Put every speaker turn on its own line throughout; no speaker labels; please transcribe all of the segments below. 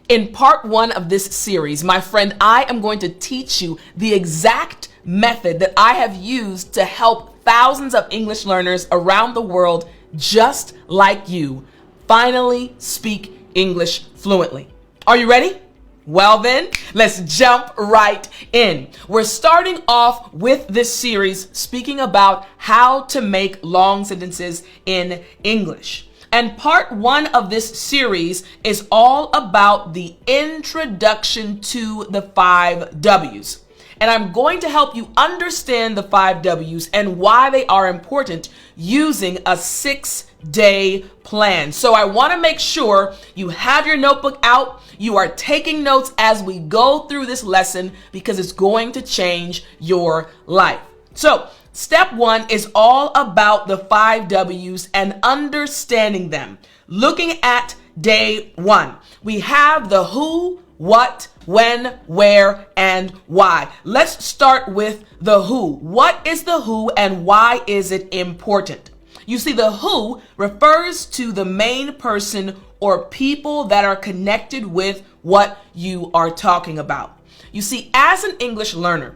In part 1 of this series, my friend, I am going to teach you the exact method that I have used to help thousands of English learners around the world just like you finally speak English fluently. Are you ready? Well then, let's jump right in. We're starting off with this series speaking about how to make long sentences in English. And part 1 of this series is all about the introduction to the 5 W's. And I'm going to help you understand the 5 W's and why they are important using a 6-day plan. So I want to make sure you have your notebook out. You are taking notes as we go through this lesson because it's going to change your life. So step 1 is all about the 5 W's and understanding them. Looking at day 1, we have the who, what, when, where, and why. Let's start with the who. What is the who and why is it important? You see, the who refers to the main person or people that are connected with what you are talking about. You see, as an English learner,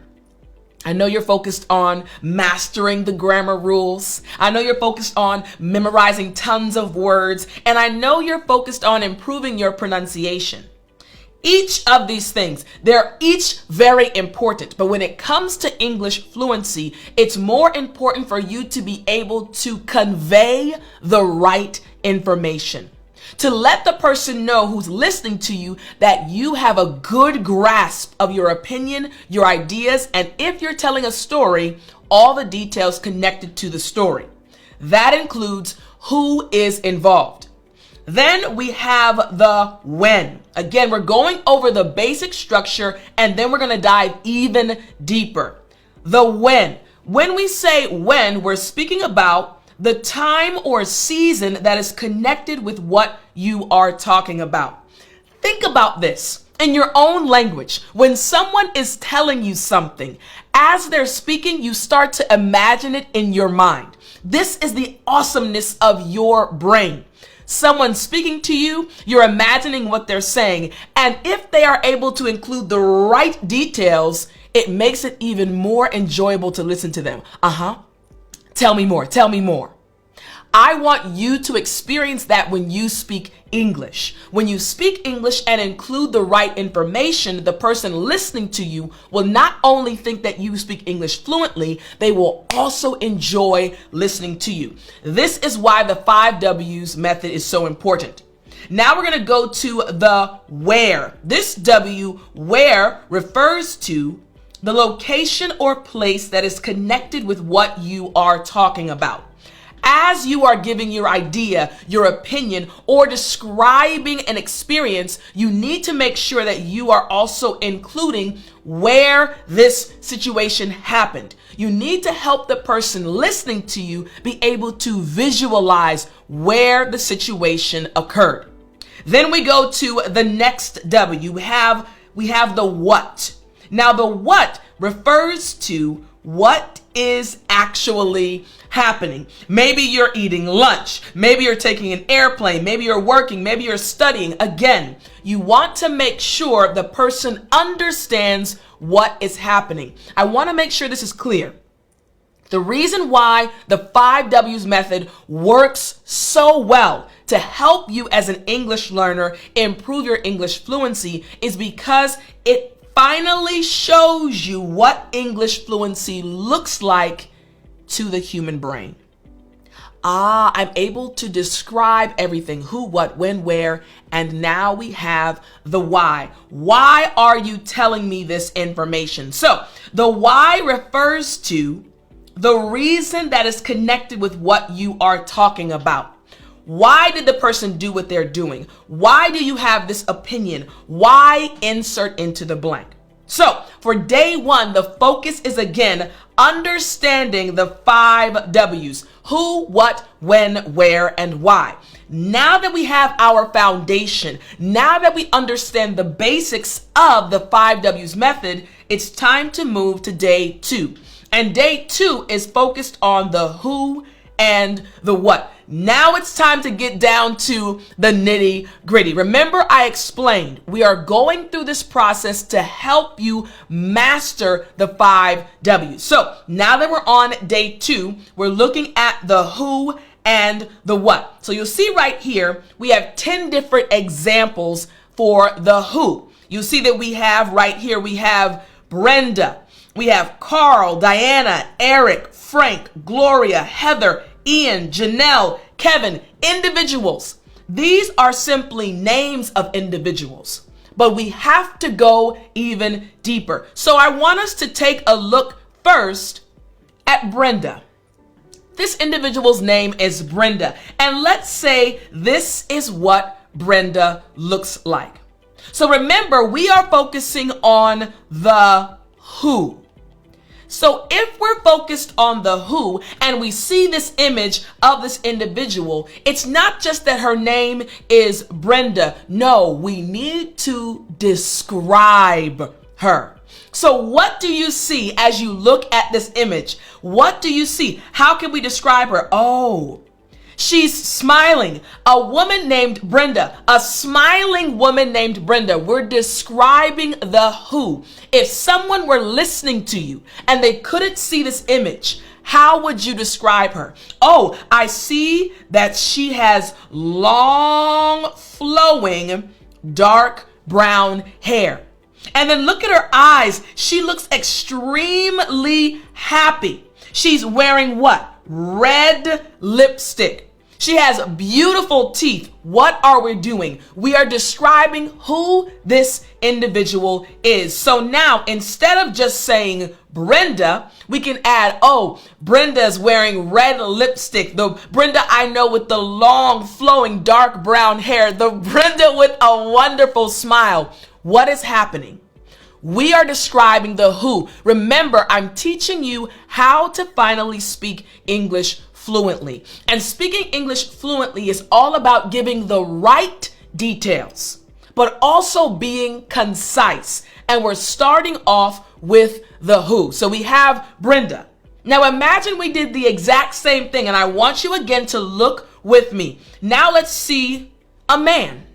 I know you're focused on mastering the grammar rules. I know you're focused on memorizing tons of words. And I know you're focused on improving your pronunciation. Each of these things, they're each very important. But when it comes to English fluency, it's more important for you to be able to convey the right information. To let the person know who's listening to you that you have a good grasp of your opinion, your ideas, and if you're telling a story, all the details connected to the story. That includes who is involved. Then we have the when. Again, we're going over the basic structure and then we're going to dive even deeper. The when. When we say when, we're speaking about the time or season that is connected with what you are talking about. Think about this in your own language. When someone is telling you something, as they're speaking, you start to imagine it in your mind. This is the awesomeness of your brain. Someone speaking to you, you're imagining what they're saying. And if they are able to include the right details, it makes it even more enjoyable to listen to them. Tell me more. Tell me more. I want you to experience that when you speak English. When you speak English and include the right information, the person listening to you will not only think that you speak English fluently, they will also enjoy listening to you. This is why the 5 W's method is so important. Now we're going to go to the where. This W, where, refers to the location or place that is connected with what you are talking about. As you are giving your idea, your opinion, or describing an experience, you need to make sure that you are also including where this situation happened. You need to help the person listening to you be able to visualize where the situation occurred. Then we go to the next W. We have the what. Now, the what refers to what is actually happening. Maybe you're eating lunch. Maybe you're taking an airplane. Maybe you're working. Maybe you're studying. Again, you want to make sure the person understands what is happening. I want to make sure this is clear. The reason why the 5 W's method works so well to help you as an English learner improve your English fluency is because it finally shows you what English fluency looks like to the human brain. I'm able to describe everything, who, what, when, where, and now we have the why. Why are you telling me this information? So the why refers to the reason that is connected with what you are talking about. Why did the person do what they're doing? Why do you have this opinion? Why insert into the blank? So for day 1, the focus is again understanding the 5 W's. Who, what, when, where, and why. Now that we have our foundation, now that we understand the basics of the 5 W's method, it's time to move to day 2. And day 2 is focused on the who and the what. now it's time to get down to the nitty gritty. Remember, I explained we are going through this process to help you master the 5 W's. So now that we're on day 2, we're looking at the who and the what. So you'll see right here, we have 10 different examples for the who. You see that we have right here, we have Brenda, we have Carl, Diana, Eric, Frank, Gloria, Heather, Ian, Janelle, Kevin, individuals. These are simply names of individuals, but we have to go even deeper. So I want us to take a look first at Brenda. This individual's name is Brenda, and let's say this is what Brenda looks like. So remember, we are focusing on the who. So if we're focused on the who and we see this image of this individual, it's not just that her name is Brenda. No, we need to describe her. So what do you see as you look at this image? What do you see? How can we describe her? Oh, she's smiling. A woman named Brenda, a smiling woman named Brenda. We're describing the who. If someone were listening to you and they couldn't see this image, how would you describe her? Oh, I see that she has long, flowing, dark brown hair. And then look at her eyes. She looks extremely happy. She's wearing what? Red lipstick. She has beautiful teeth. What are we doing? We are describing who this individual is. So now, instead of just saying Brenda, we can add, oh, Brenda's wearing red lipstick. The Brenda I know with the long, flowing, dark brown hair. The Brenda with a wonderful smile. What is happening? We are describing the who. Remember, I'm teaching you how to finally speak English fluently. And speaking English fluently is all about giving the right details, but also being concise. And we're starting off with the who. So we have Brenda. Now imagine we did the exact same thing, and I want you again to look with me. Now let's see a man.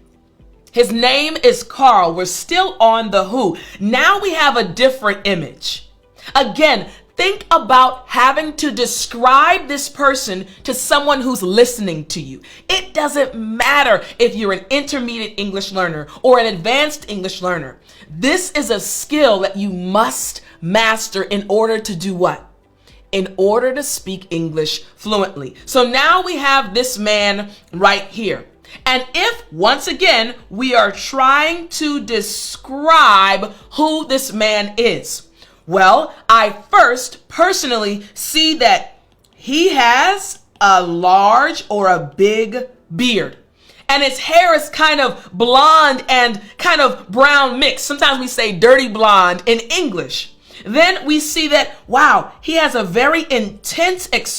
His name is Carl. We're still on the who. Now we have a different image. Again, think about having to describe this person to someone who's listening to you. It doesn't matter if you're an intermediate English learner or an advanced English learner. This is a skill that you must master in order to do what? In order to speak English fluently. So now we have this man right here. And if, once again, we are trying to describe who this man is, well, I first personally see that he has a large or a big beard. And his hair is kind of blonde and kind of brown mixed. Sometimes we say dirty blonde in English. Then we see that, wow, he has a very intense expression